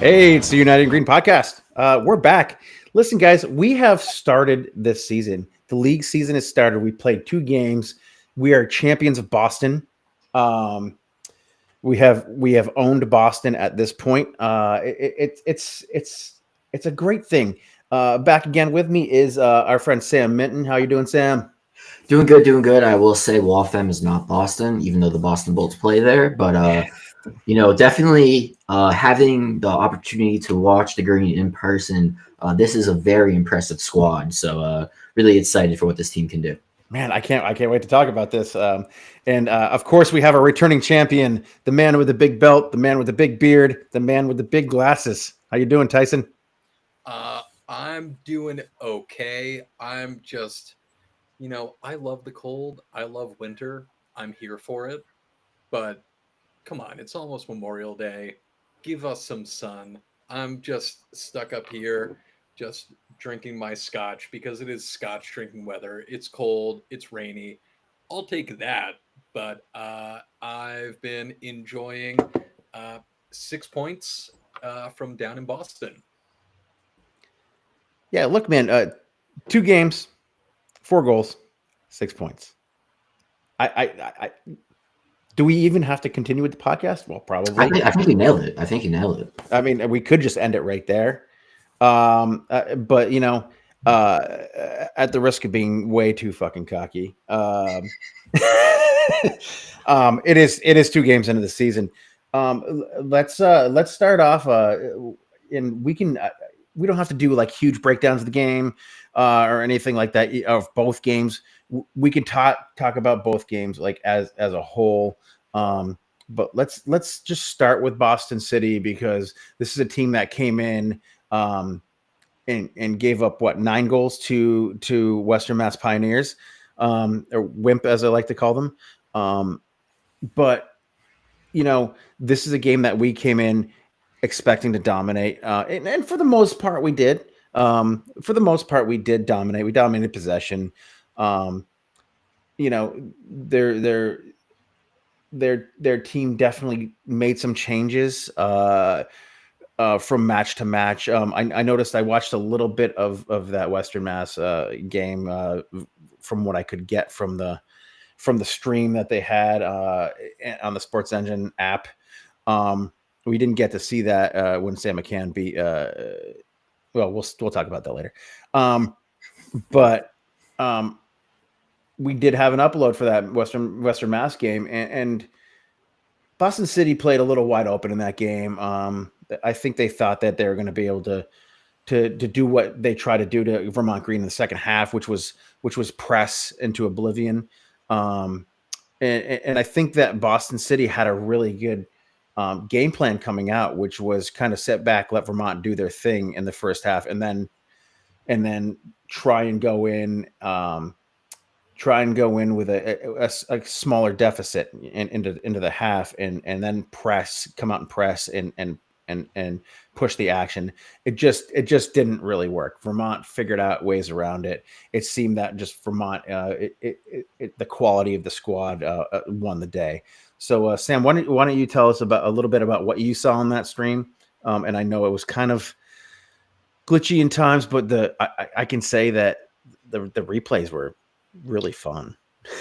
Hey, it's the United Green podcast. We're back. Listen, guys, we have started this season. The league season has started. We played 2 games. We are champions of Boston. Um, we have owned Boston at this point. It's a great thing. Back again with me is our friend Sam Minton. How you doing, Sam? Doing good, doing good. I will say Waltham is not Boston, even though the Boston Bolts play there. But definitely having the opportunity to watch the Green in person, this is a very impressive squad. So really excited for what this team can do. Man, I can't wait to talk about this. And of course, we have a returning champion, the man with the big belt, the man with the big beard, the man with the big glasses. How you doing, Tyson? I'm doing okay. I'm just, I love the cold. I love winter. I'm here for it. But come on, it's almost Memorial Day. Give us some sun. I'm just stuck up here, just drinking my scotch because it is scotch drinking weather. It's cold, it's rainy. I'll take that. But I've been enjoying 6 points from down in Boston. Yeah, look, man, 2 games, 4 goals, 6 points. I do we even have to continue with the podcast? Well, probably. I think you nailed it. I think you nailed it. I mean, we could just end it right there. But at the risk of being way too fucking cocky, it is 2 games into the season. Let's start off. And we don't have to do like huge breakdowns of the game or anything like that of both games. We can talk about both games like as a whole. But let's just start with Boston City because this is a team that came in and gave up 9 goals to Western Mass Pioneers, or WIMP as I like to call them. But this is a game that we came in expecting to dominate, and for the most part we did. For the most part we did dominate. We dominated possession. Their team definitely made some changes from match to match. I noticed I watched a little bit of that Western Mass game from what I could get from the stream that they had on the Sports Engine app. We didn't get to see that when Sam McCann beat. Well, we'll talk about that later. But we did have an upload for that Western Mass game, and Boston City played a little wide open in that game. I think they thought that they were going to be able to do what they tried to do to Vermont Green in the second half, which was press into oblivion. And I think that Boston City had a really good game plan coming out, which was kind of set back, let Vermont do their thing in the first half, and then try and go in with a smaller deficit into the half, and then come out and press and push the action. It just didn't really work. Vermont figured out ways around it. It seemed that just Vermont, the quality of the squad won the day. So Sam, why don't you tell us a little bit about what you saw on that stream? And I know it was kind of glitchy in times, but I can say that the replays were really fun.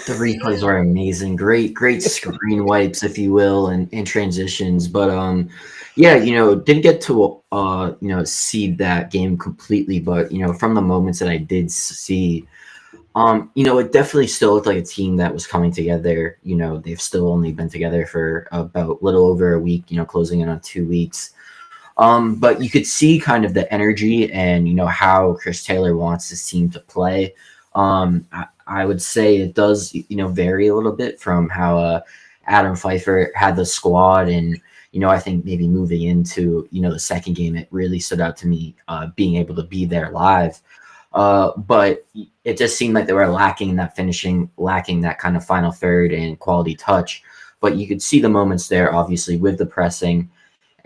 The replays were amazing. Great screen wipes, if you will, and transitions. But didn't get to see that game completely. But from the moments that I did see, it definitely still looked like a team that was coming together. They've still only been together for about a little over a week. Closing in on 2 weeks. But you could see kind of the energy and how Chris Taylor wants this team to play. I would say it does, vary a little bit from how Adam Pfeiffer had the squad. And, I think maybe moving into, the second game, it really stood out to me being able to be there live. But it just seemed like they were lacking that finishing, lacking that kind of final third and quality touch. But you could see the moments there, obviously, with the pressing.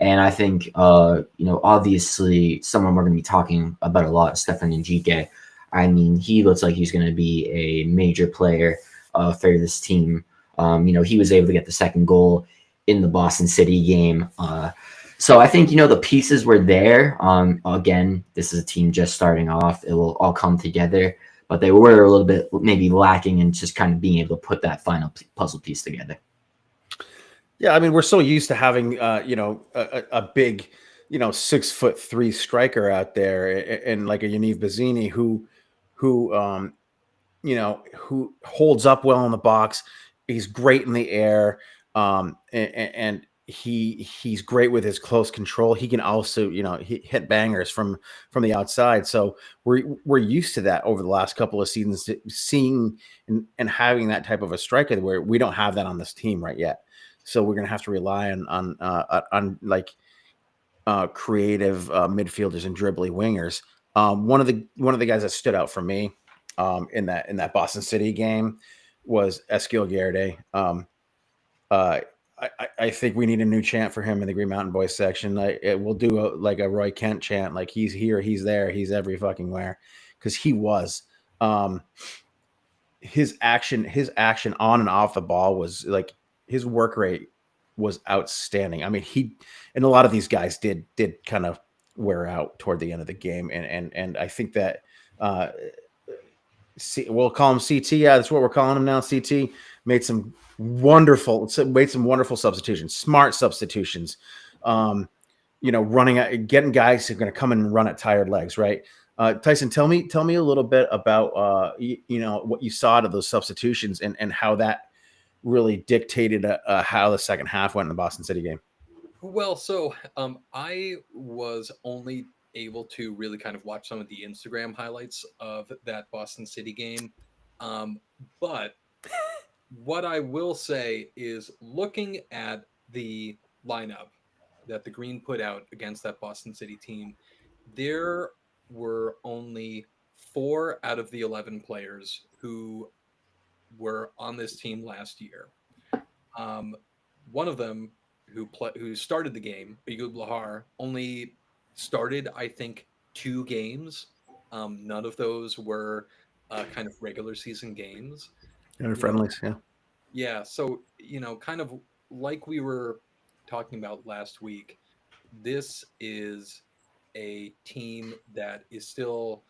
And I think, obviously, someone we're going to be talking about a lot, Stefan Njike. I mean, he looks like he's going to be a major player for this team. He was able to get the second goal in the Boston City game. So I think, the pieces were there. Again, this is a team just starting off. It will all come together, but they were a little bit maybe lacking in just kind of being able to put that final puzzle piece together. Yeah, I mean, we're so used to having a big, 6'3" striker out there, and like a Yaniv Bazzini who who holds up well in the box. He's great in the air, and he's great with his close control. He can also hit bangers from the outside. So we're used to that over the last couple of seasons, seeing and having that type of a striker where we don't have that on this team right yet. So we're gonna have to rely on like creative midfielders and dribbly wingers. One of the guys that stood out for me in that Boston City game was Eskiel Gerde. Uh, I think we need a new chant for him in the Green Mountain Boys section. We'll do a Roy Kent chant, like he's here, he's there, he's every fucking where, because he was. Um, his action on and off the ball was like, his work rate was outstanding. I mean, he and a lot of these guys did kind of wear out toward the end of the game, and I think that we'll call him CT. Yeah, that's what we're calling him now. CT made some wonderful substitutions, smart substitutions. Running at, getting guys who are going to come in and run at tired legs, right? Tyson, tell me a little bit about what you saw out of those substitutions and how that really dictated how the second half went in the Boston City game. Well, so I was only able to really kind of watch some of the Instagram highlights of that Boston City game. But what I will say is, looking at the lineup that the Green put out against that Boston City team, there were only 4 out of the 11 players who were on this team last year. One of them who started the game, Ayub Lahar, only started, I think, 2 games. None of those were kind of regular season games. Friendlies, yeah. Yeah, so kind of like we were talking about last week, this is a team that is still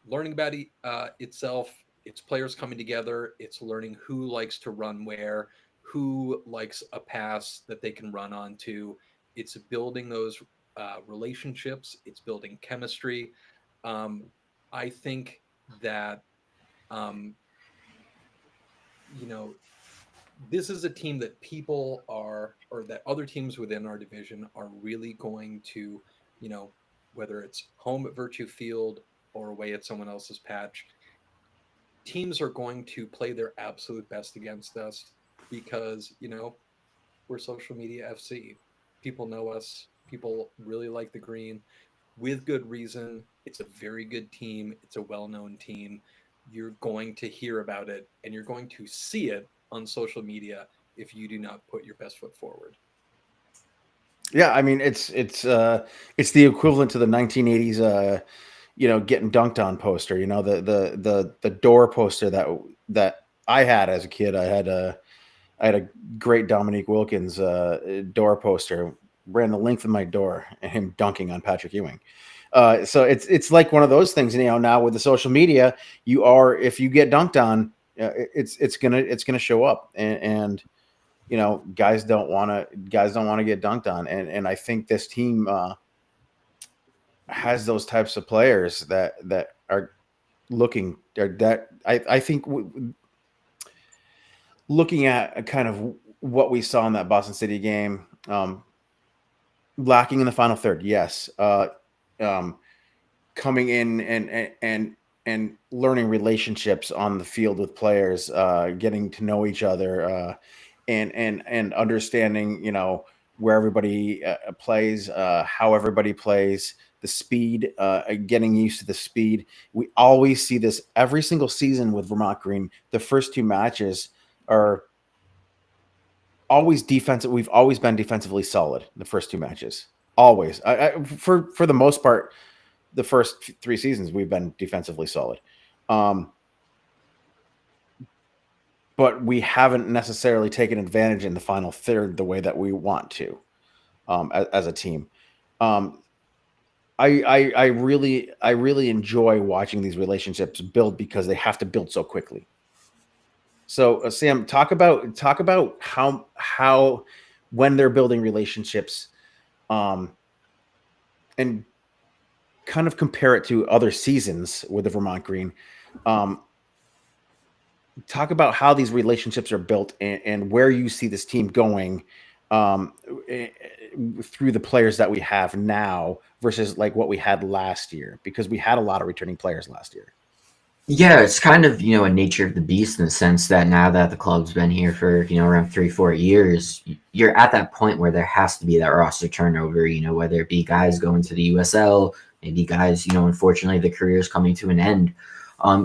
learning about itself. Its players coming together. It's learning who likes to run where, who likes a pass that they can run onto. It's building those relationships. It's building chemistry. I think that this is a team that people are, or that other teams within our division are really going to, whether it's home at Virtue Field or away at someone else's patch, teams are going to play their absolute best against us because, we're social media FC. People know us. People really like the Green with good reason. It's a very good team. It's a well-known team. You're going to hear about it and you're going to see it on social media if you do not put your best foot forward. Yeah, I mean, it's the equivalent to the 1980s getting dunked on poster, the door poster that I had as a kid. I had a great Dominique Wilkins door poster, ran the length of my door, and him dunking on Patrick Ewing. So it's like one of those things, now with the social media, if you get dunked on, it's gonna show up, and guys don't want to get dunked on, and I think this team has those types of players that are looking, or that I think looking at kind of what we saw in that Boston City game, lacking in the final third, yes. Coming in and learning relationships on the field with players, getting to know each other, and understanding, where everybody plays, how everybody plays, the speed, getting used to the speed. We always see this every single season with Vermont Green. The first 2 matches are always defensive. We've always been defensively solid the first 2 matches. Always. For the most part, the first 3 seasons we've been defensively solid. But we haven't necessarily taken advantage in the final third the way that we want to. as a team. Um, I really enjoy watching these relationships build because they have to build so quickly. So Sam, talk about how when they're building relationships, um, and kind of compare it to other seasons with the Vermont Green. Um, talk about how these relationships are built and where you see this team going, um, eh, through the players that we have now versus like what we had last year, because we had a lot of returning players last year. Yeah, it's kind of, a nature of the beast in the sense that now that the club's been here for, around 3, 4 years, you're at that point where there has to be that roster turnover, whether it be guys going to the USL, maybe guys, unfortunately the career's coming to an end.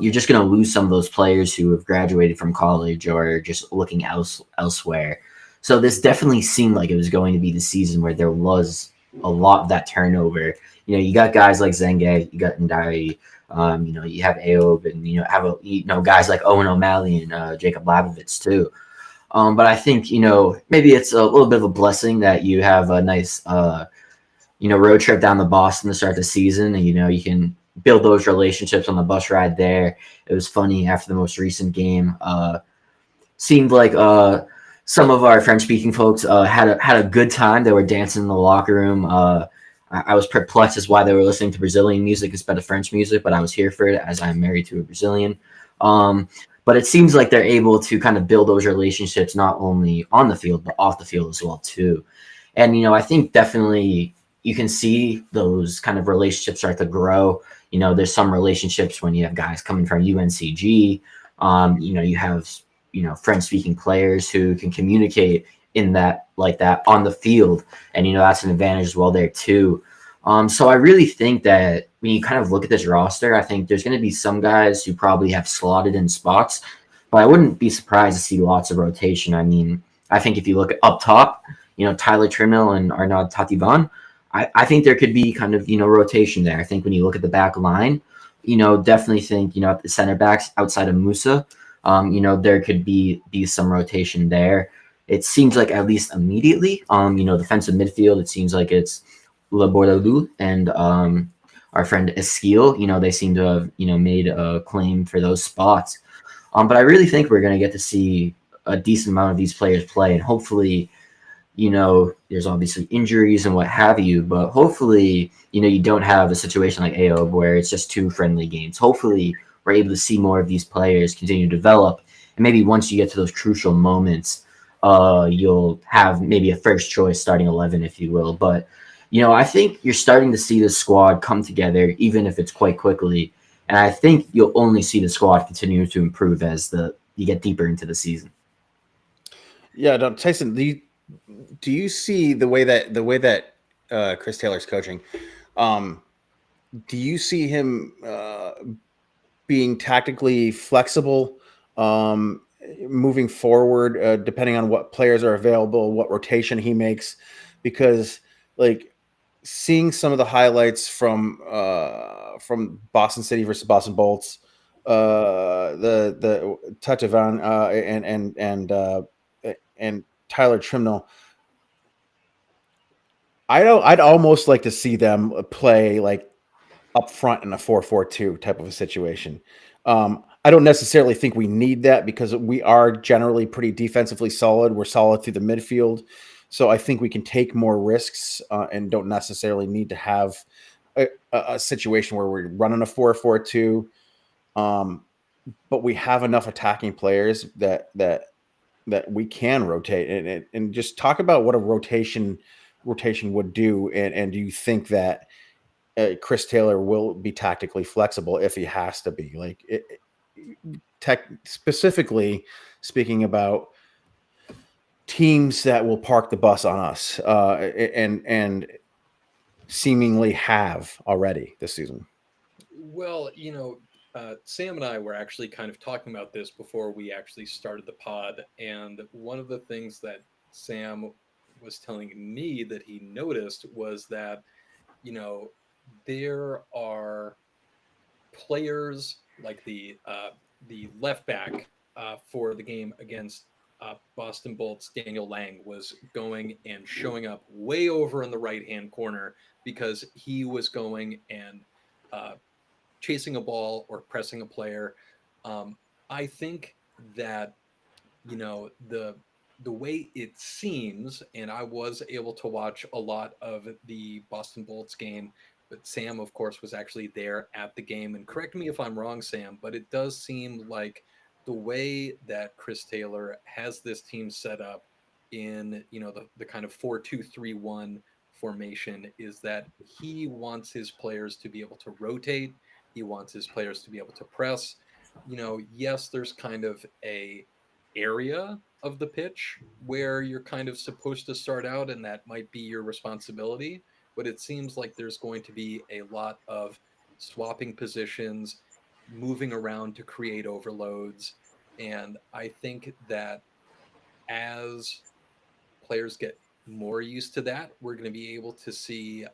You're just going to lose some of those players who have graduated from college or just looking elsewhere. So this definitely seemed like it was going to be the season where there was a lot of that turnover. You got guys like Zenge, you got Ndari, you have Aob and guys like Owen O'Malley and Jacob Labovitz too. But I think maybe it's a little bit of a blessing that you have a nice road trip down to Boston to start the season, and you can build those relationships on the bus ride there. It was funny after the most recent game. Seemed like some of our French speaking folks had a good time. They were dancing in the locker room. I was perplexed as why they were listening to Brazilian music instead of French music, but I was here for it as I'm married to a Brazilian. Um, but it seems like they're able to kind of build those relationships not only on the field but off the field as well too. And I think definitely you can see those kind of relationships start to grow. There's some relationships when you have guys coming from UNCG. You have French speaking players who can communicate in that like that on the field, and that's an advantage as well there too. So I really think that when you kind of look at this roster, I think there's going to be some guys who probably have slotted in spots, but I wouldn't be surprised to see lots of rotation. I mean, I think if you look at up top, Tyler Trimmel and Arnaud Tativan, I think there could be kind of rotation there. I think when you look at the back line, definitely think at the center backs outside of Musa, there could be some rotation there. It seems like at least immediately, defensive midfield, it seems like it's Le Bordalou and our friend Esquil. They seem to have, made a claim for those spots. But I really think we're going to get to see a decent amount of these players play, and hopefully, there's obviously injuries and what have you, but hopefully, you don't have a situation like AOB where it's just two friendly games. Hopefully, we're able to see more of these players continue to develop, and maybe once you get to those crucial moments, you'll have maybe a first choice starting 11, if you will. But I think you're starting to see the squad come together, even if it's quite quickly. And I think you'll only see the squad continue to improve as you get deeper into the season. Yeah, no, Tyson, do you see the way that Chris Taylor's coaching? Um, do you see him being tactically flexible, moving forward, depending on what players are available, what rotation he makes? Because like seeing some of the highlights from Boston City versus Boston Bolts, the Tatavan, and Tyler Trimnell, I'd almost like to see them play like up front in a 4-4-2 type of a situation. I don't necessarily think we need that because we are generally pretty defensively solid. We're solid through the midfield. So I think we can take more risks, and don't necessarily need to have a situation where we're running a 4-4-2. Um, but we have enough attacking players that we can rotate, and just talk about what a rotation would do. And do you think that Chris Taylor will be tactically flexible if he has to be, like specifically speaking about teams that will park the bus on us, and seemingly have already this season? Well, Sam and I were actually kind of talking about this before we actually started the pod. And one of the things that Sam was telling me that he noticed was that, you know, there are players like the left back for the game against Boston Bolts Daniel Lang was going and showing up way over in the right hand corner because he was going and uh, chasing a ball or pressing a player. I think that the way it seems, and I was able to watch a lot of the Boston Bolts game, but Sam, of course, was actually there at the game. And correct me if I'm wrong, Sam, but it does seem like the way that Chris Taylor has this team set up in the kind of 4-2-3-1 formation is that he wants his players to be able to rotate. He wants his players to be able to press. Yes, there's kind of a area of the pitch where you're kind of supposed to start out and that might be your responsibility, but it seems like there's going to be a lot of swapping positions, moving around to create overloads. And I think that as players get more used to that, we're going to be able to see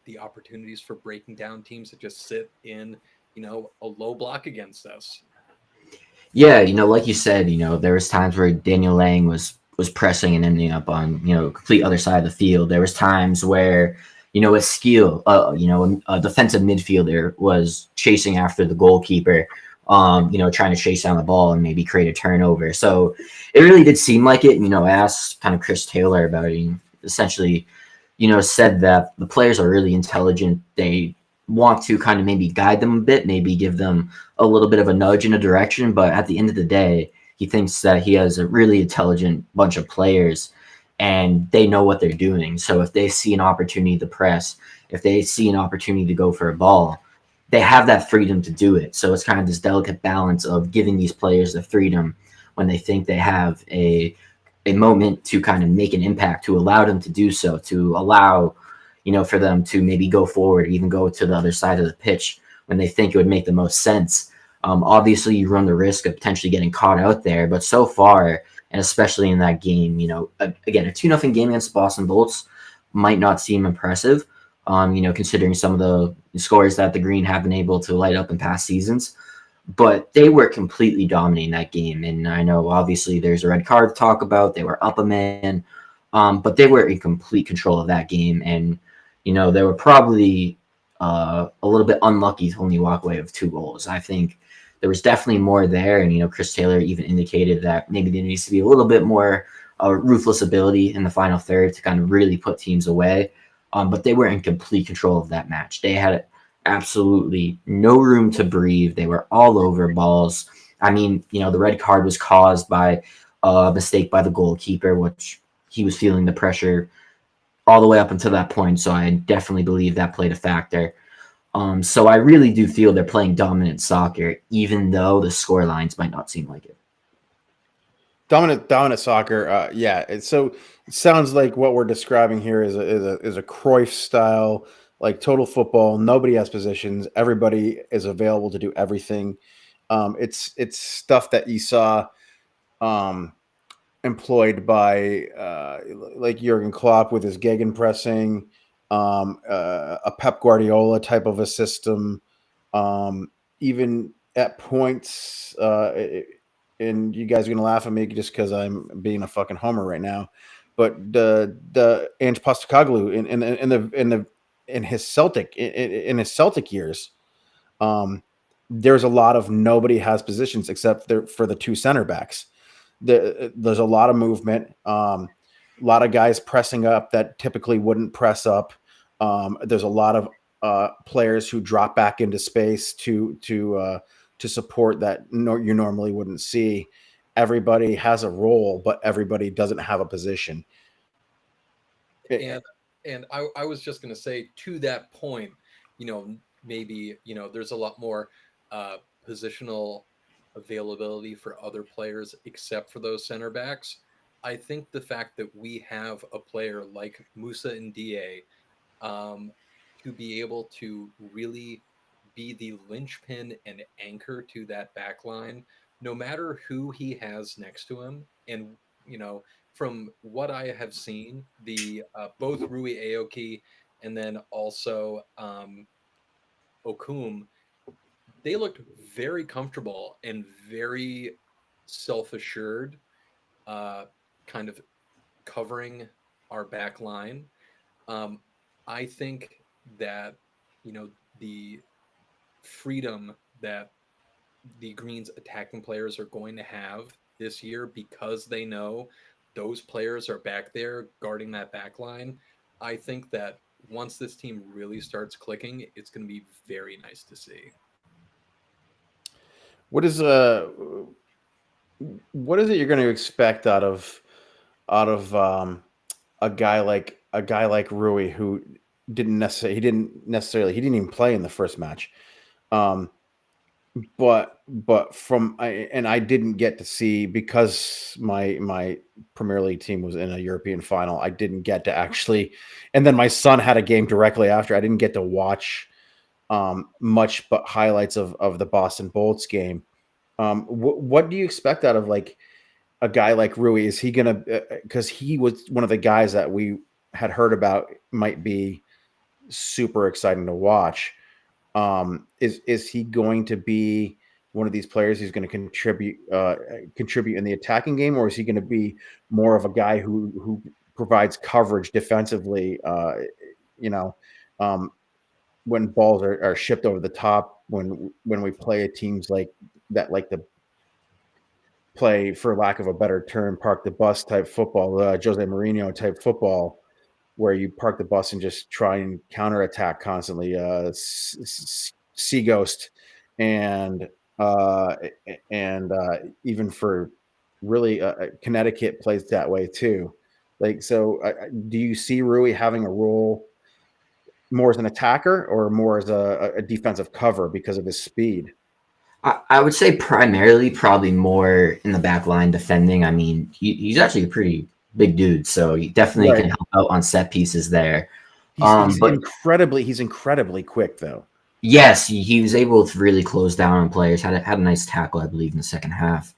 the opportunities for breaking down teams that just sit in, a low block against us. Yeah, like you said, there was times where Daniel Lang was pressing and ending up on complete other side of the field. There was times where a skill, a defensive midfielder was chasing after the goalkeeper, trying to chase down the ball and maybe create a turnover. So it really did seem like it. I asked kind of Chris Taylor about it. He essentially, said that the players are really intelligent. They want to kind of maybe guide them a bit, maybe give them a little bit of a nudge in a direction. But at the end of the day, he thinks that he has a really intelligent bunch of players and they know what they're doing. So if they see an opportunity to press, if they see an opportunity to go for a ball, they have that freedom to do it. So it's kind of this delicate balance of giving these players the freedom when they think they have a moment to kind of make an impact, to allow them to do so, to allow for them to maybe go forward, even go to the other side of the pitch when they think it would make the most sense. Obviously, you run the risk of potentially getting caught out there, but so far, and especially in that game, again, a 2-0 game against Boston Bolts might not seem impressive, considering some of the scores that the Green have been able to light up in past seasons. But they were completely dominating that game. And I know, obviously, there's a red card to talk about. They were up a man, but they were in complete control of that game. And they were probably a little bit unlucky to only walk away with 2 goals. I think there was definitely more there. And, Chris Taylor even indicated that maybe there needs to be a little bit more ruthless ability in the final third to kind of really put teams away. But they were in complete control of that match. They had absolutely no room to breathe. They were all over balls. I mean, the red card was caused by a mistake by the goalkeeper, which he was feeling the pressure all the way up until that point. So I definitely believe that played a factor. So I really do feel they're playing dominant soccer, even though the score lines might not seem like it. Dominant soccer. Yeah. It sounds like what we're describing here is a Cruyff style, like total football. Nobody has positions. Everybody is available to do everything. It's stuff that you saw employed by like Jurgen Klopp with his gegenpressing, a Pep Guardiola type of a system. Even at points, and you guys are gonna laugh at me just because I'm being a fucking homer right now. But the Ange Postecoglou in his Celtic years, there's a lot of nobody has positions except for the 2 center backs. There's a lot of movement, a lot of guys pressing up that typically wouldn't press up. There's a lot of players who drop back into space to support that you normally wouldn't see. Everybody has a role, but everybody doesn't have a position. And I was just going to say to that point, maybe there's a lot more positional availability for other players except for those center backs. I think the fact that we have a player like Musa Ndiaye to be able to really be the linchpin and anchor to that back line, no matter who he has next to him. And, from what I have seen, the both Rui Aoki and then also Okum, they looked very comfortable and very self-assured kind of covering our back line. I think that, the freedom that the Greens attacking players are going to have this year because they know those players are back there guarding that back line. I think that once this team really starts clicking, it's going to be very nice to see. What is what is it you're going to expect out of a guy like Rui, who he didn't even play in the first match. Um, but I didn't get to see, because my Premier League team was in a European final. I didn't get to actually, and then my son had a game directly after. I didn't get to watch much but highlights of the Boston Bolts game. What do you expect out of like a guy like Rui? Is he gonna, because he was one of the guys that we had heard about might be super exciting to watch. Is he going to be one of these players who's going to contribute in the attacking game, or is he going to be more of a guy who provides coverage defensively? You know, when balls are shipped over the top, when we play teams like that, like the play, for lack of a better term, park the bus type football, Jose Mourinho type football, where you park the bus and just try and counterattack constantly. Seaghost and even for really Connecticut plays that way too. Like, so do you see Rui having a role more as an attacker or more as a defensive cover because of his speed? I would say primarily probably more in the back line defending. I mean, he's actually a pretty big dude, so he definitely Right. can help out on set pieces there. He's But incredibly quick though. yes, he was able to really close down on players. Had a nice tackle, I believe, in the second half.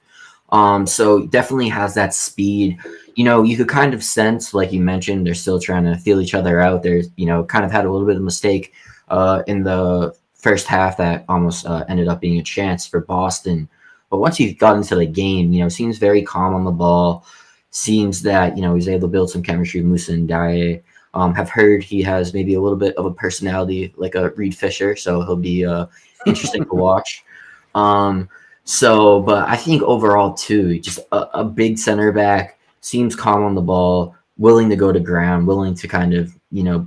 So definitely has that speed. You could kind of sense, like you mentioned, they're still trying to feel each other out. There's, kind of had a little bit of mistake in the first half that almost ended up being a chance for Boston. But once he got into the game, seems very calm on the ball. Seems that, he's able to build some chemistry with Musa and Dye. Have heard he has maybe a little bit of a personality like a Reed Fisher, so he'll be interesting to watch. But I think overall too, just a big center back, seems calm on the ball, willing to go to ground, willing to kind of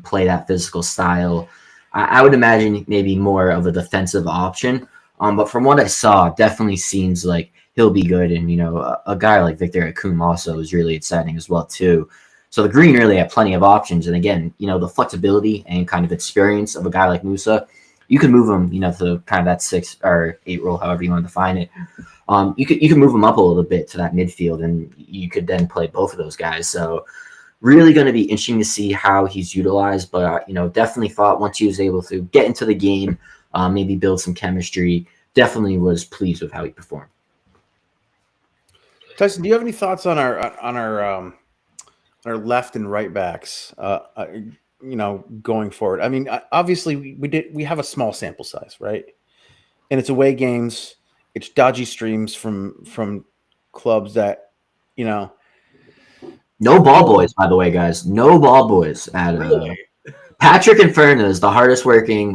play that physical style. I would imagine maybe more of a defensive option. But from what I saw, definitely seems like he'll be good. And a guy like Victor Akum also is really exciting as well too. So the Green really have plenty of options. And again, the flexibility and kind of experience of a guy like Musa, you can move him, to kind of that 6 or 8 role, however you want to define it. You can move him up a little bit to that midfield, and you could then play both of those guys. So really going to be interesting to see how he's utilized. But definitely thought once he was able to get into the game, maybe build some chemistry, definitely was pleased with how he performed. Tyson, do you have any thoughts on our left and right backs? Going forward. I mean, obviously we have a small sample size, right? And it's away games. It's dodgy streams from clubs that, No ball boys, by the way, guys. No ball boys at Patrick Inferno is the hardest working.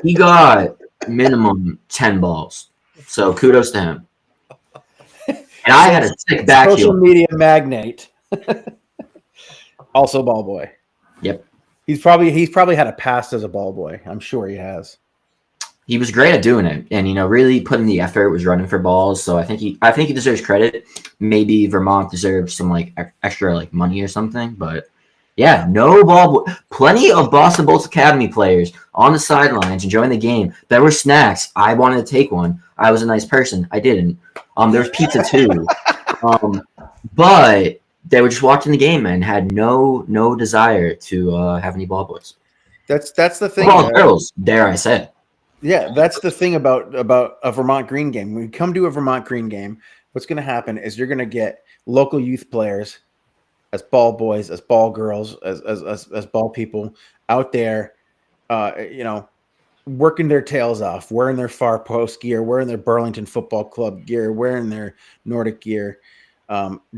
He got minimum 10 balls, so kudos to him. And I had a sick back social heel. media magnate, also ball boy. Yep, he's probably had a past as a ball boy. I'm sure he has. He was great at doing it, and really putting the effort, was running for balls. So I think he deserves credit. Maybe Vermont deserves some extra money or something. But yeah, no ball. Plenty of Boston Bolts Academy players on the sidelines enjoying the game. There were snacks. I wanted to take one. I was a nice person. I didn't. There was pizza too. But they were just watching the game and had no desire to have any ball boys. That's the thing. Ball girls, dare I say. Yeah, that's the thing about a Vermont Green game. When you come to a Vermont Green game, what's going to happen is you're going to get local youth players as ball boys, as ball girls, as ball people out there, working their tails off, wearing their far post gear, wearing their Burlington Football Club gear, wearing their Nordic gear,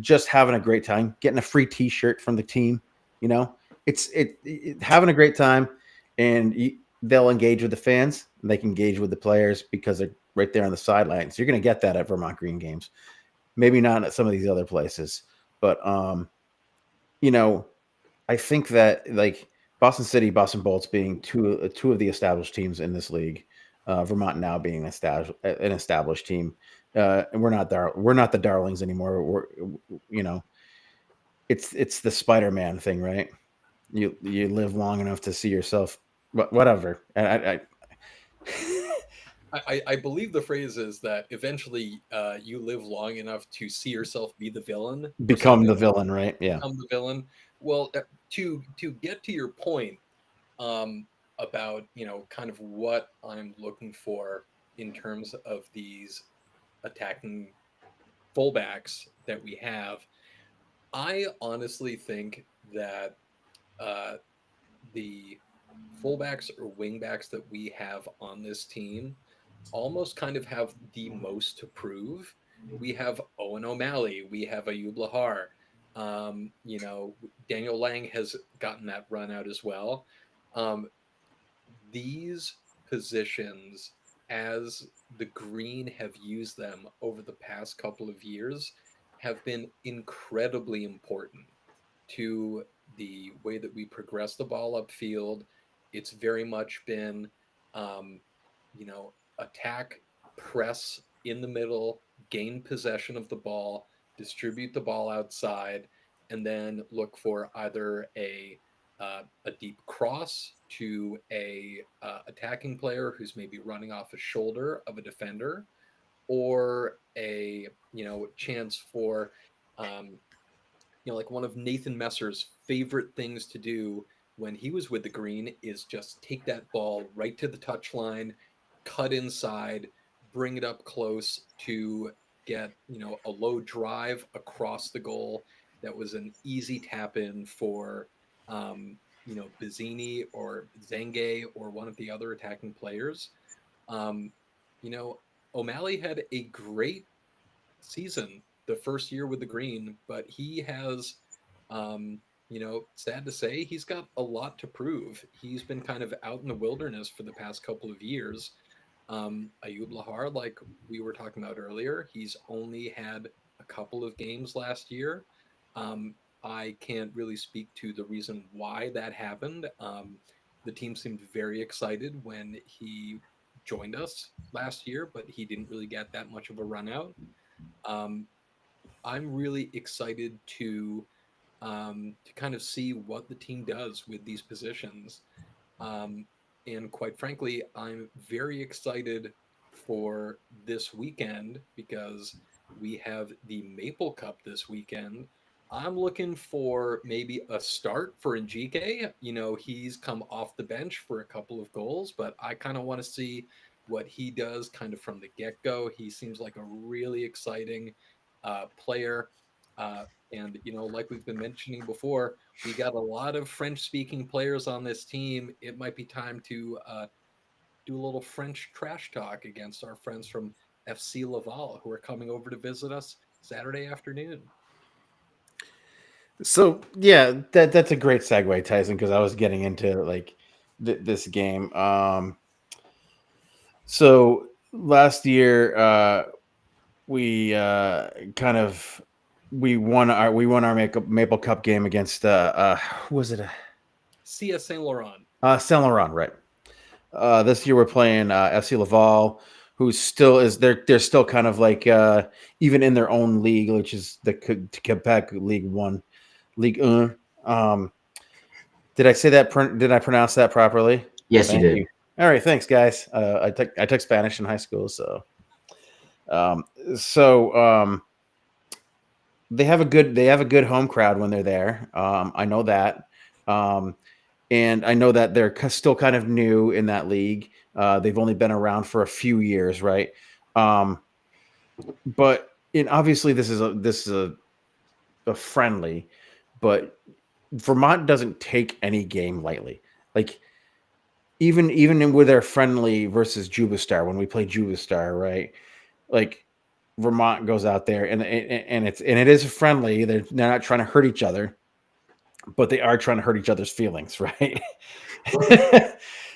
just having a great time, getting a free T-shirt from the team. You know, it's having a great time, and they'll engage with the fans. And they can engage with the players because they're right there on the sidelines. You're going to get that at Vermont Green games. Maybe not at some of these other places, but you know, I think that like Boston City, Boston Bolts being two of the established teams in this league, Vermont now being an established team, and we're not the darlings anymore. We're you know, it's the Spider-Man thing, right? You live long enough to see yourself, whatever. I believe the phrase is that eventually you live long enough to see yourself be the villain or become something. the villain, right? Yeah. Become the villain. Well, to get to your point about kind of what I'm looking for in terms of these attacking fullbacks that we have, I honestly think that the fullbacks or wingbacks that we have on this team almost kind of have the most to prove. We have Owen O'Malley, we have Ayub Lahar. Daniel Lang has gotten that run out as well. These positions, as the Green have used them over the past couple of years, have been incredibly important to the way that we progress the ball upfield. It's very much been, attack, press in the middle, gain possession of the ball, distribute the ball outside, and then look for either a deep cross to a attacking player who's maybe running off a shoulder of a defender, or a chance for like one of Nathan Messer's favorite things to do when he was with the Green is just take that ball right to the touchline, cut inside, bring it up close to get a low drive across the goal that was an easy tap in for Bizzini or Zenge or one of the other attacking players. O'Malley had a great season the first year with the Green, but he has, sad to say, he's got a lot to prove. He's been kind of out in the wilderness for the past couple of years. Ayub Lahar, like we were talking about earlier, he's only had a couple of games last year. I can't really speak to the reason why that happened. The team seemed very excited when he joined us last year, but he didn't really get that much of a run out. I'm really excited to kind of see what the team does with these positions. And quite frankly, I'm very excited for this weekend because we have the Maple Cup this weekend. I'm looking for maybe a start for Njike. He's come off the bench for a couple of goals, but I kind of want to see what he does kind of from the get-go. He seems like a really exciting player. And, like we've been mentioning before, we got a lot of French-speaking players on this team. It might be time to do a little French trash talk against our friends from FC Laval, who are coming over to visit us Saturday afternoon. So yeah, that's a great segue, Tyson, because I was getting into like this game. So last year, we we won our Maple Cup game against who was it? CS Saint Laurent. Saint Laurent, right? This year we're playing FC Laval, who still is they're still kind of like even in their own league, which is the Quebec League One. League 1. Did I say that? Did I pronounce that properly? Yes, you did. All right, thanks, guys. I took Spanish in high school, so they have a good home crowd when they're there. I know that, and I know that they're still kind of new in that league. They've only been around for a few years, right? But obviously this is a friendly. But Vermont doesn't take any game lightly. Like even with their friendly versus Jubastar, when we play Jubastar, right? Like Vermont goes out there and it is friendly. They're not trying to hurt each other, but they are trying to hurt each other's feelings, right?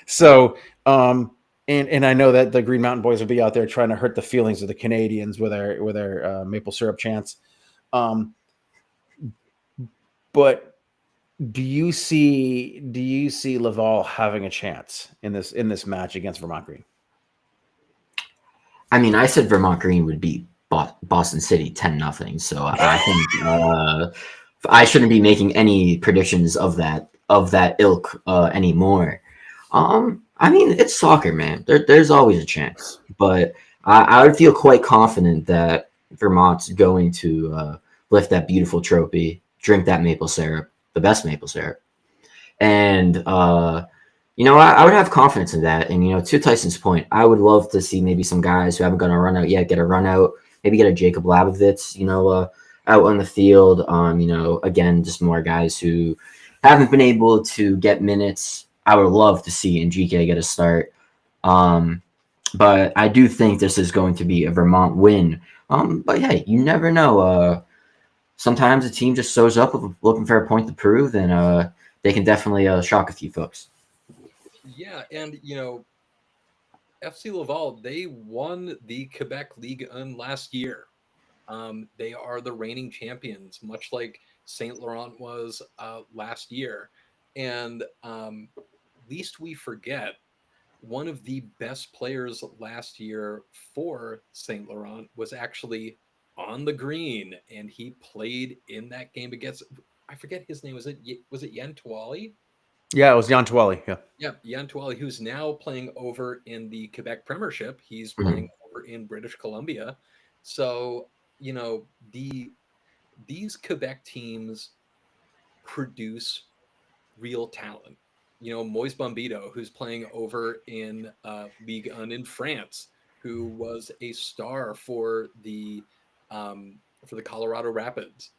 So, and I know that the Green Mountain Boys will be out there trying to hurt the feelings of the Canadians with their maple syrup chants. But do you see Laval having a chance in this match against Vermont Green? I mean, I said Vermont Green would beat Boston City 10-0, so I think I shouldn't be making any predictions of that ilk anymore. I mean, it's soccer, man. There's always a chance, but I would feel quite confident that Vermont's going to lift that beautiful trophy, drink that maple syrup, the best maple syrup, and I would have confidence in that. And to Tyson's point, I would love to see maybe some guys who haven't gotten a run out yet get a run out. Maybe get a Jacob Labovitz, out on the field. Again, just more guys who haven't been able to get minutes. I would love to see Njike get a start. But I do think this is going to be a Vermont win. But hey, you never know. Sometimes a team just shows up looking for a point to prove, and they can definitely shock a few folks. Yeah, and FC Laval, they won the Quebec Ligue 1 last year. They are the reigning champions, much like Saint Laurent was last year. And least we forget, one of the best players last year for Saint Laurent was actually on the green, and he played in that game against, I forget his name. Was it Yan Tuali? Yeah, it was Jan Tuali. Yeah, Yan Tuali, who's now playing over in the Quebec Premiership. He's playing over in British Columbia. So, these Quebec teams produce real talent. Moise Bombito, who's playing over in Ligue 1 in France, who was a star for the Colorado Rapids.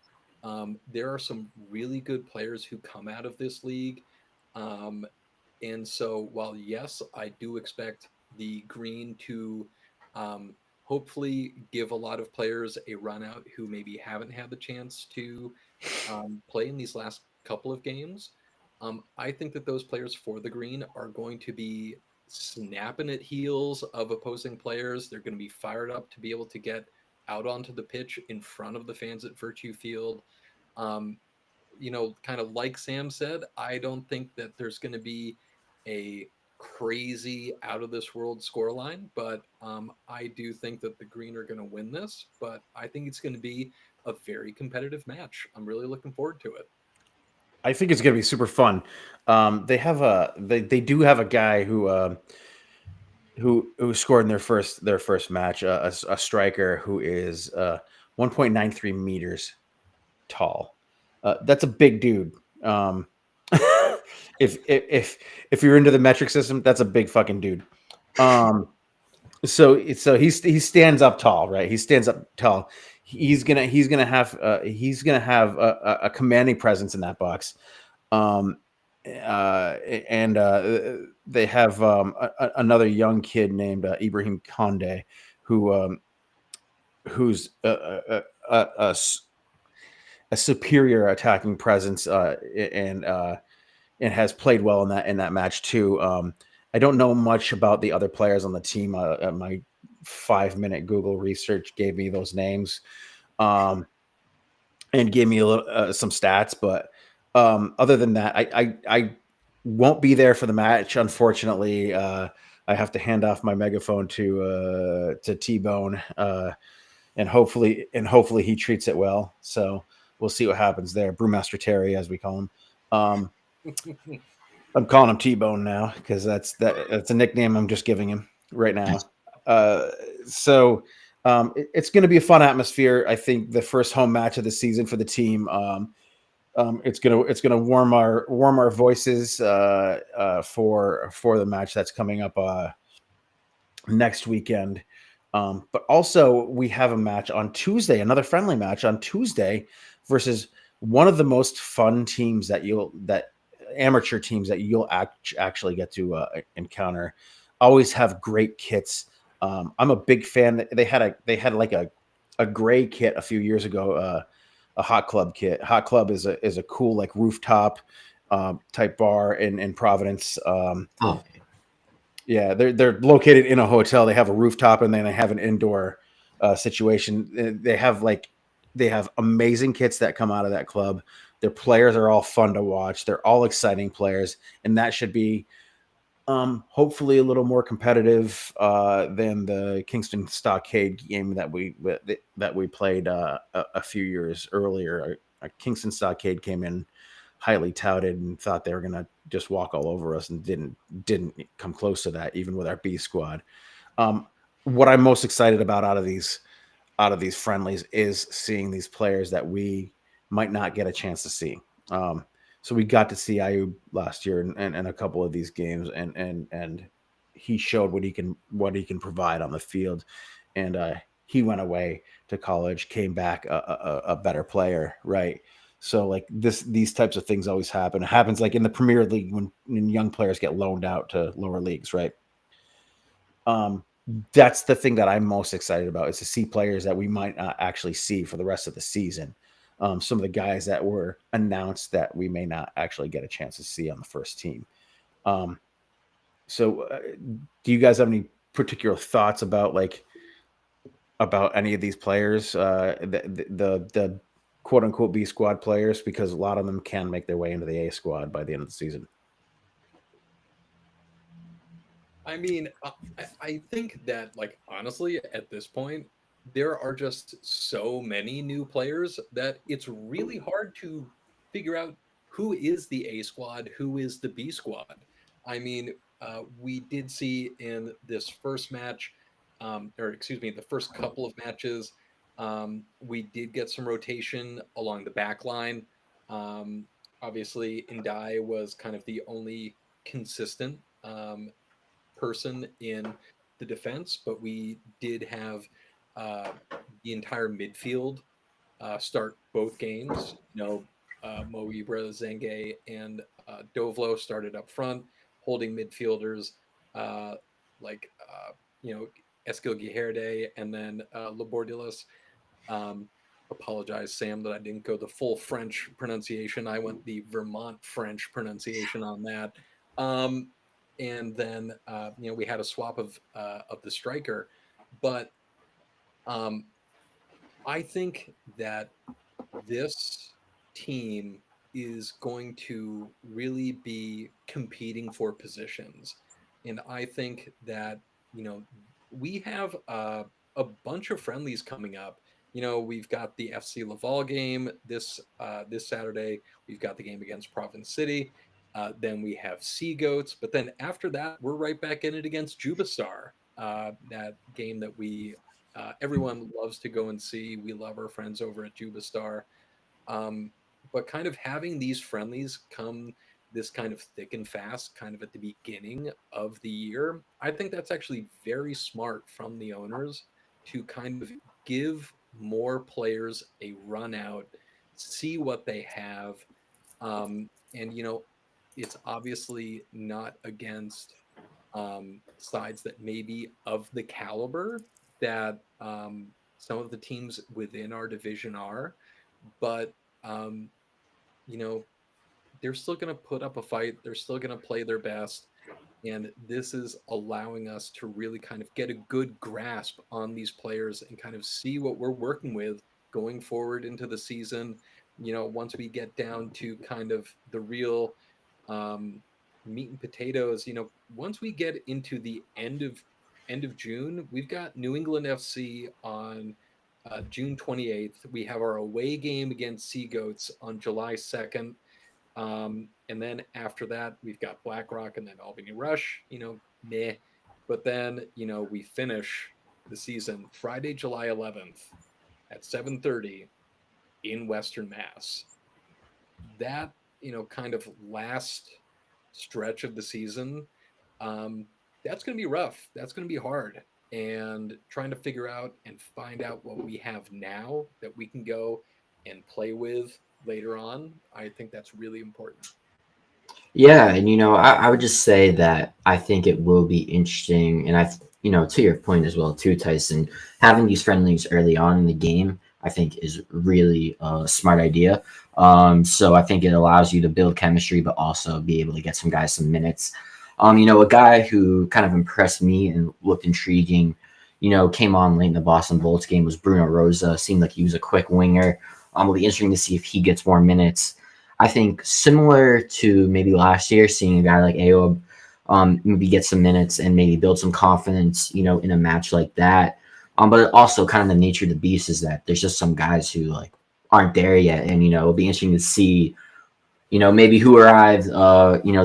There are some really good players who come out of this league. And so while, yes, I do expect the Green to hopefully give a lot of players a run out who maybe haven't had the chance to play in these last couple of games, I think that those players for the Green are going to be snapping at heels of opposing players. They're going to be fired up to be able to get out onto the pitch in front of the fans at Virtue Field. Kind of like Sam said, I don't think that there's going to be a crazy out of this world scoreline, but I do think that the Green are going to win this, but I think it's going to be a very competitive match. I'm really looking forward to it. I think it's going to be super fun. They do have a guy who scored in their first match, a striker who is 1.93 meters tall. That's a big dude. If you're into the metric system, that's a big fucking dude. So he stands up tall, right? He stands up tall. He's gonna have a commanding presence in that box. They have another young kid named Ibrahim Konde, who's a superior attacking presence and has played well in that match too. I don't know much about the other players on the team. My 5-minute Google research gave me those names and gave me a little some stats, but other than that, I won't be there for the match. Unfortunately, I have to hand off my megaphone to T-Bone, and hopefully he treats it well. So we'll see what happens there. Brewmaster Terry, as we call him. I'm calling him T-Bone now because that's a nickname I'm just giving him right now. So it's going to be a fun atmosphere. I think the first home match of the season for the team. It's gonna warm our voices for the match that's coming up next weekend. But also we have a match on Tuesday, another friendly match on Tuesday versus one of the most fun teams that amateur teams that you'll actually get to encounter always have great kits. I'm a big fan. They had like a gray kit a few years ago, a Hot Club kit. Hot Club is a cool like rooftop type bar in Providence. Oh, Yeah, they're located in a hotel. They have a rooftop and then they have an indoor situation. They have amazing kits that come out of that club. Their players are all fun to watch. They're all exciting players, and that should be hopefully a little more competitive than the Kingston Stockade game that we played a few years earlier. Kingston Stockade came in highly touted and thought they were going to just walk all over us, and didn't come close to that, even with our B squad. What I'm most excited about out of these friendlies is seeing these players that we might not get a chance to see. So we got to see Ayub last year and a couple of these games, and he showed what he can provide on the field, and he went away to college, came back a better player, right? So like these types of things always happen. It happens like in the Premier League when young players get loaned out to lower leagues, right? That's the thing that I'm most excited about, is to see players that we might not actually see for the rest of the season. Some of the guys that were announced that we may not actually get a chance to see on the first team. So do you guys have any particular thoughts about any of these players, the quote unquote B squad players, because a lot of them can make their way into the A squad by the end of the season? I mean, I think that, like, honestly, at this point, there are just so many new players that it's really hard to figure out who is the A squad, who is the B squad. I mean, we did see in this first match, or excuse me, the first couple of matches, we did get some rotation along the back line. Um, Obviously, Indai was kind of the only consistent person in the defense, but we did have uh, the entire midfield start both games. Mo Ibra, Zenge, and Dovlo started up front, holding midfielders uh, like Eskil Guiherde and then Labordilas. Um, Apologize, Sam, that I didn't go the full French pronunciation. I went the Vermont French pronunciation on that. Um, and then we had a swap of the striker, but um, I think that this team is going to really be competing for positions, and I think that you know we have a bunch of friendlies coming up. We've got the FC Laval game this Saturday. We've got the game against Province City. Then we have Sea Goats, but then after that, we're right back in it against Jubastar. That game that we everyone loves to go and see. We love our friends over at Jubastar. Um, but kind of having these friendlies come this kind of thick and fast, kind of at the beginning of the year, I think that's actually very smart from the owners to kind of give more players a run out, see what they have. And, it's obviously not against sides that maybe of the caliber that some of the teams within our division are, but um, you know they're still going to put up a fight. They're still going to play their best, and this is allowing us to really kind of get a good grasp on these players and kind of see what we're working with going forward into the season. Once we get down to kind of the real um, meat and potatoes, once we get into the end of June, we've got New England FC on June 28th. We have our away game against Sea Goats on July 2nd. And then after that, we've got BlackRock and then Albany Rush, meh. But then, we finish the season Friday, July 11th at 7:30 in Western Mass. That, kind of last stretch of the season, that's going to be rough. That's going to be hard. And trying to figure out and find out what we have now that we can go and play with later on, I think that's really important. Yeah, and I would just say that I think it will be interesting, and to your point as well too, Tyson, having these friendlies early on in the game, I think is really a smart idea. So I think it allows you to build chemistry, but also be able to get some guys some minutes. A guy who kind of impressed me and looked intriguing, came on late in the Boston Bolts game was Bruno Rosa. Seemed like he was a quick winger. It'll be interesting to see if he gets more minutes. I think similar to maybe last year, seeing a guy like Ayob maybe get some minutes and maybe build some confidence, in a match like that. But also kind of the nature of the beast is that there's just some guys who like aren't there yet, and it'll be interesting to see, maybe who arrived,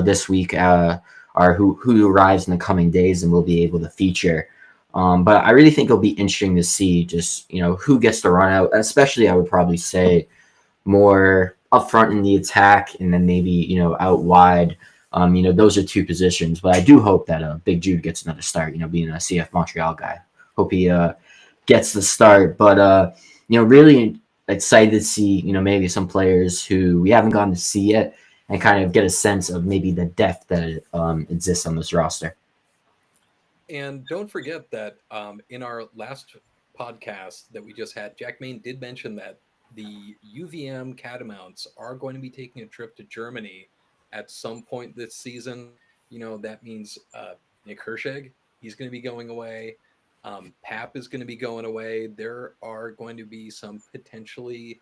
this week, or who arrives in the coming days, and we'll be able to feature. But I really think it'll be interesting to see just who gets the run out, especially I would probably say more up front in the attack, and then maybe out wide. Those are two positions, but I do hope that Big Jude gets another start. Being a CF Montreal guy, hope he gets the start. But really excited to see maybe some players who we haven't gotten to see yet, and kind of get a sense of maybe the depth that exists on this roster. And don't forget that in our last podcast that we just had, Jack Main did mention that the UVM Catamounts are going to be taking a trip to Germany at some point this season. That means Nick Hirscheg, he's going to be going away. Pap is going to be going away. There are going to be some potentially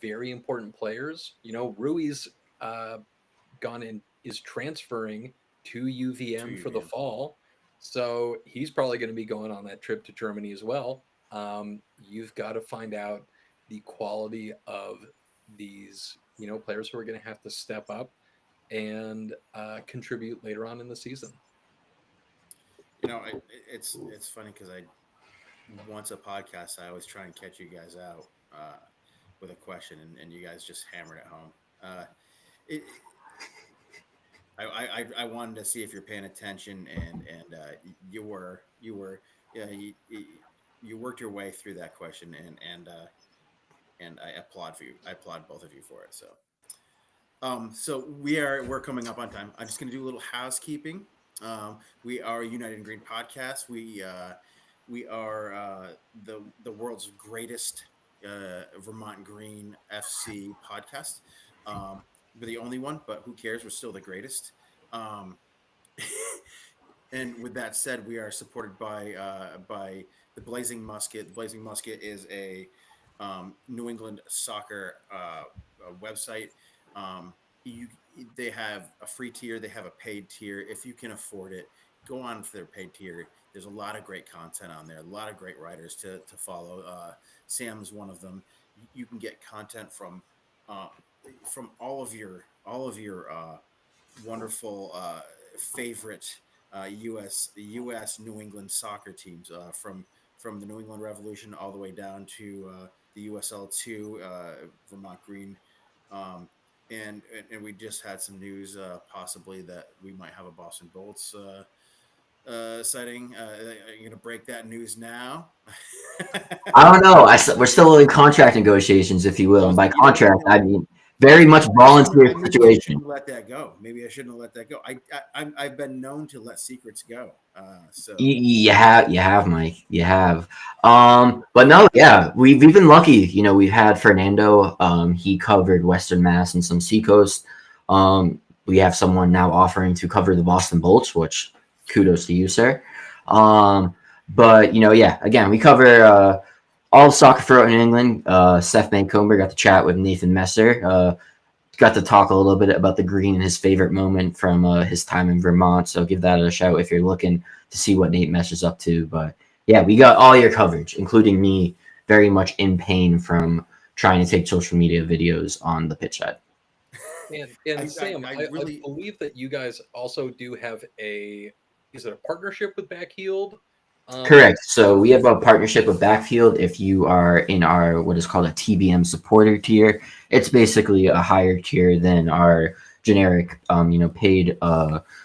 very important players. Rui's gone and is transferring to UVM for the fall. So he's probably going to be going on that trip to Germany as well. You've got to find out the quality of these, players who are going to have to step up and contribute later on in the season. It's funny because once a podcast, I always try and catch you guys out with a question, and you guys just hammered it home. I wanted to see if you're paying attention, and you were. You worked your way through that question, and I applaud for you. I applaud both of you for it. So we're coming up on time. I'm just going to do a little housekeeping. We are United in Green podcast. We are the world's greatest Vermont Green FC podcast. We're the only one, but who cares? We're still the greatest. And with that said, we are supported by the Blazing Musket. The Blazing Musket is a New England soccer website. They have a free tier. They have a paid tier. If you can afford it, go on for their paid tier. There's a lot of great content on there. A lot of great writers to follow. Sam's one of them. You can get content from all of your wonderful favorite U.S. New England soccer teams, from the New England Revolution all the way down to the USL2, Vermont Green, and we just had some news possibly that we might have a Boston Bolts sighting. Are you going to break that news now? I don't know. We're still in contract negotiations, if you will. And by contract, I mean very much voluntary situation. Let that go. Maybe I shouldn't have let that go. I've been known to let secrets go. So you have, Mike. You have. But no, yeah, we've been lucky. We've had Fernando. He covered Western Mass and some Seacoast. We have someone now offering to cover the Boston Bolts, which kudos to you, sir. But yeah, again, we cover all soccer throughout in England. Seth Mancomber got to chat with Nathan Messer. Got to talk a little bit about the green and his favorite moment from his time in Vermont. So give that a shout if you're looking to see what Nate Messer's up to. But yeah, we got all your coverage, including me very much in pain from trying to take social media videos on the pitch side. And Sam, I believe that you guys also do have is it a partnership with Backheeled? Correct. So we have a partnership with Backfield. If you are in our what is called a TBM supporter tier, it's basically a higher tier than our generic, paid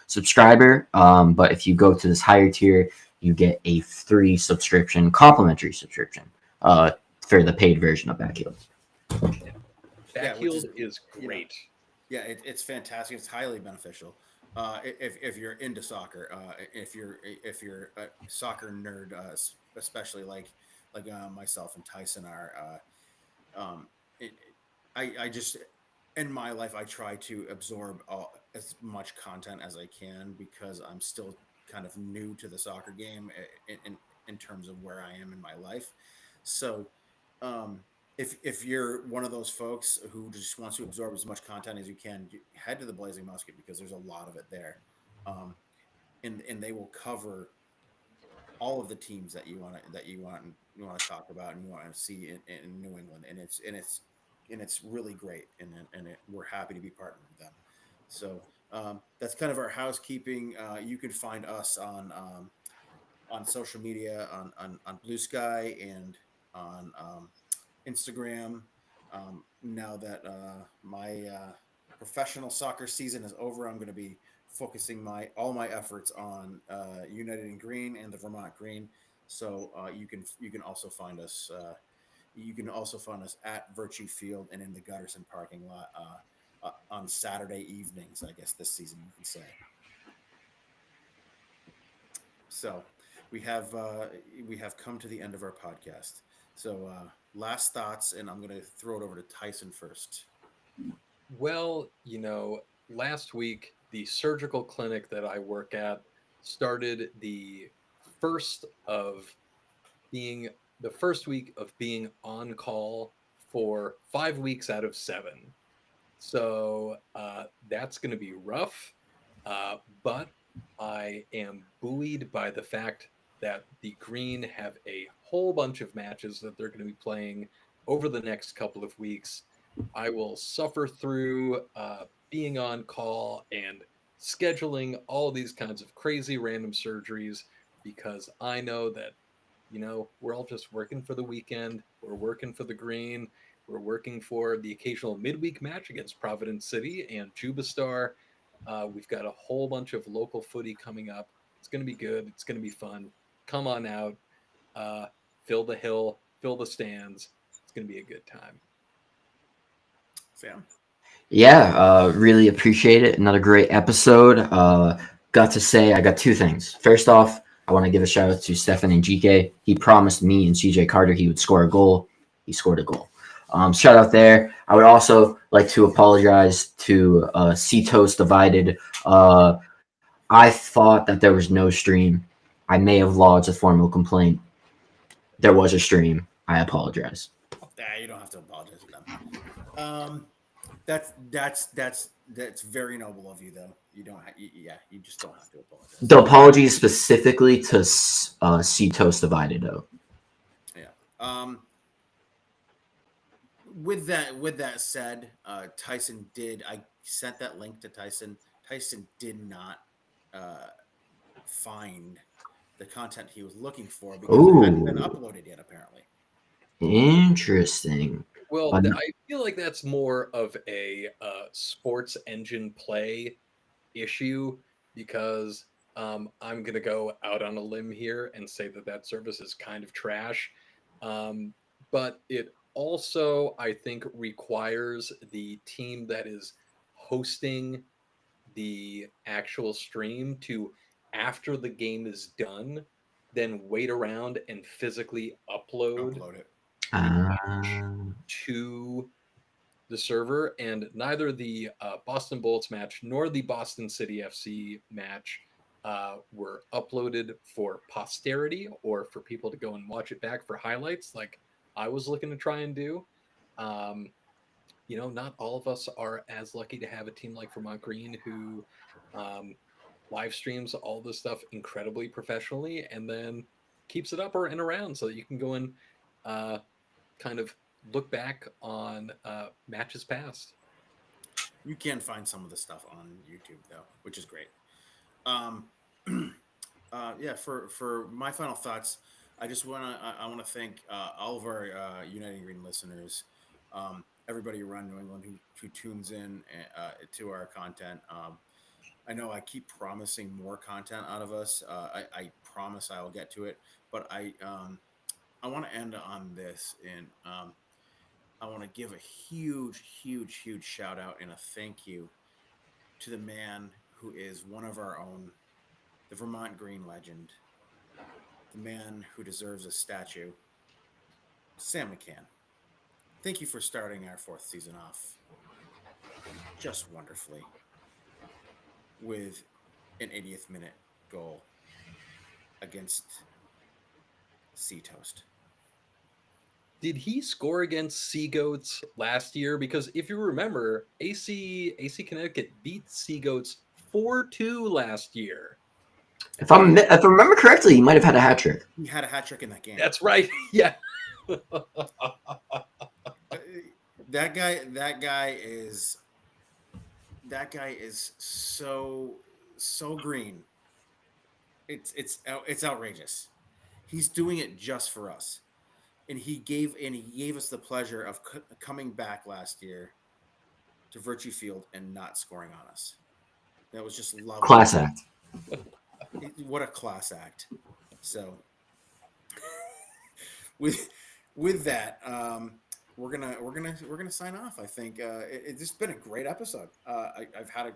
subscriber. But if you go to this higher tier, you get a free subscription, complimentary subscription, for the paid version of Backfield. Backfield is great. Yeah, it's fantastic. It's highly beneficial. If you're into soccer, if you're a soccer nerd, especially like myself and Tyson are. It, I just in my life I try to absorb as much content as I can because I'm still kind of new to the soccer game in terms of where I am in my life. So, um, if you're one of those folks who just wants to absorb as much content as you can, head to the Blazing Musket because there's a lot of it there, um, and they will cover all of the teams that you want to talk about and you want to see in New England, and it's really great, we're happy to be partnered with them. So that's kind of our housekeeping. You can find us on social media on Blue Sky and on Instagram. Now that my professional soccer season is over, I'm going to be focusing all my efforts on United in Green and the Vermont Green. So you can also find us. You can also find us at Virtue Field and in the Gutterson parking lot on Saturday evenings. I guess this season you can say. So we have come to the end of our podcast. So last thoughts, and I'm going to throw it over to Tyson first. Well, last week, the surgical clinic that I work at started first of being the first week of being on call for 5 weeks out of 7. So that's going to be rough. But I am buoyed by the fact that the Green have a whole bunch of matches that they're going to be playing over the next couple of weeks. I will suffer through being on call and scheduling all these kinds of crazy random surgeries because I know that, we're all just working for the weekend. We're working for the Green. We're working for the occasional midweek match against Providence City and Jubastar. We've got a whole bunch of local footy coming up. It's going to be good. It's going to be fun. Come on out. Uh, Fill the hill. Fill the stands. It's going to be a good time. Sam. Yeah, really appreciate it. Another great episode. Got to say, I got two things. First off, I want to give a shout out to Stefan and GK. He promised me and CJ Carter he would score a goal. He scored a goal. Shout out there. I would also like to apologize to C-Toast Divided. I thought that there was no stream. I may have lodged a formal complaint. There was a stream. I apologize. You don't have to apologize to them. That's very noble of you, though. You don't. You just don't have to apologize. The apology is specifically to C-Toast Divided, though. Yeah. With that said, Tyson did. I sent that link to Tyson. Tyson did not find the content he was looking for because it hadn't been uploaded yet, apparently. Interesting. Well, I feel like that's more of a sports engine play issue because I'm going to go out on a limb here and say that service is kind of trash. But it also, I think, requires the team that is hosting the actual stream to, after the game is done, then wait around and physically upload it to the server. And neither the Boston Bolts match nor the Boston City FC match were uploaded for posterity or for people to go and watch it back for highlights like I was looking to try and do. Not all of us are as lucky to have a team like Vermont Green who live streams all this stuff incredibly professionally and then keeps it up and around so that you can go and kind of look back on matches past. You can find some of the stuff on YouTube though, which is great. Yeah. For my final thoughts, I want to thank all of our United Green listeners, everybody around New England who tunes in to our content. I know I keep promising more content out of us. I promise I will get to it, but I want to end on this. And I want to give a huge, huge, huge shout out and a thank you to the man who is one of our own, the Vermont Green legend, the man who deserves a statue, Sam McCann. Thank you for starting our 4th season off just wonderfully with an 80th minute goal against Sea Toast. Did he score against Sea Goats last year? Because if you remember, AC Connecticut beat Sea Goats 4-2 last year. If I remember correctly, he might have had a hat trick. He had a hat trick in that game. That's right. Yeah. That guy is so green. It's outrageous. He's doing it just for us. And he gave us the pleasure of coming back last year to Virtue Field and not scoring on us. That was just lovely. Class act. What a class act. So with that, we're gonna sign off. I think it's just been a great episode. I've had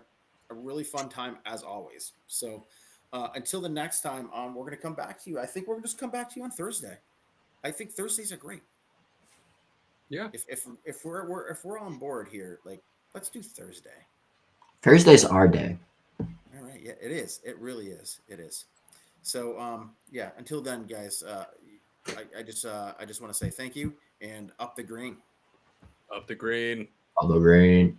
a really fun time as always. So until the next time, we're gonna come back to you. I think we're just come back to you on Thursday. I think Thursdays are great. Yeah. If we're on board here, like let's do Thursday. Thursday's our day. All right. Yeah, it is. It really is. It is. So yeah. Until then, guys. I just want to say thank you and up the green. Up the green. Although green.